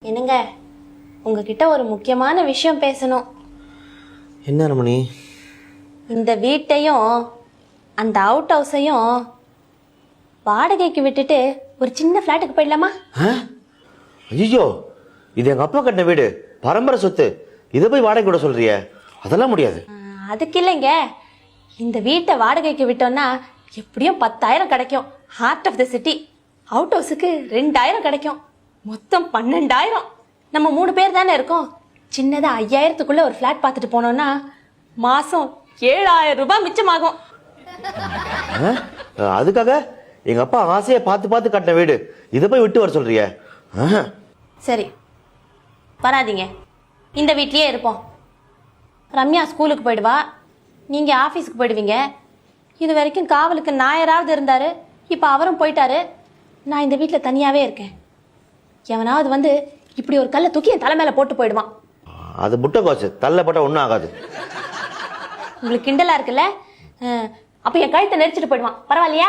என்னங்க, உங்ககிட்ட ஒரு முக்கியமான விஷயம் பேசணும். என்ன ரமணி? இந்த வீட்டையும் அந்த அவுட் ஹவுஸையும் வாடகைக்கு விட்டுட்டு ஒரு சின்ன ஃப்ளாட்டுக்கு போயிடலாமா? ஐயோ, இது எங்க அப்பா கட்டின வீடு, பரம்பரை சொத்து. இதை போய் வாடகை விட சொல்றிய? அதெல்லாம் முடியாது. அதுக்கு இல்லைங்க, இந்த வீட்டை வாடகைக்கு விட்டோம்னா எப்படியும் 10,000 கிடைக்கும். Heart of the city. Out ஹவுஸுக்கு 2,000 கிடைக்கும். மொத்தம் 12,000. நம்ம 3 பேர் தானே இருக்கோம். சின்னதா 5,000க்குள்ள ஒரு ஃபிளாட் பார்த்துட்டு போனோம்னா மாசம் 7,000 ரூபாய் மிச்சமாகும். அதுக்காக எங்க அப்பா ஆசையை பார்த்து பார்த்து கட்டின வீடு, இதை போய் விட்டு வர சொல்றிய? சரி, வராதீங்க, இந்த வீட்லயே இருப்போம். ரம்யா ஸ்கூலுக்கு போயிடுவா, நீங்க ஆபீஸ்க்கு போயிடுவீங்க. இது வரைக்கும் காவலுக்கு நாயராவது இருந்தாரு, இப்ப அவரும் போயிட்டாரு. நான் இந்த வீட்டுல தனியாவே இருக்கேன். எவனாவது வந்து இப்படி ஒரு கல்லை தூக்கி என் தலை மேல போட்டு போயிடுவான். அது முட்டை கோச்சு, தள்ள போட்டா ஒன்றும் ஆகாது. உங்களுக்கு கிண்டலா இருக்குல்ல? அப்ப என் கழுத்தை நெரிச்சிட்டு போயிடுவான். பரவாயில்லையா?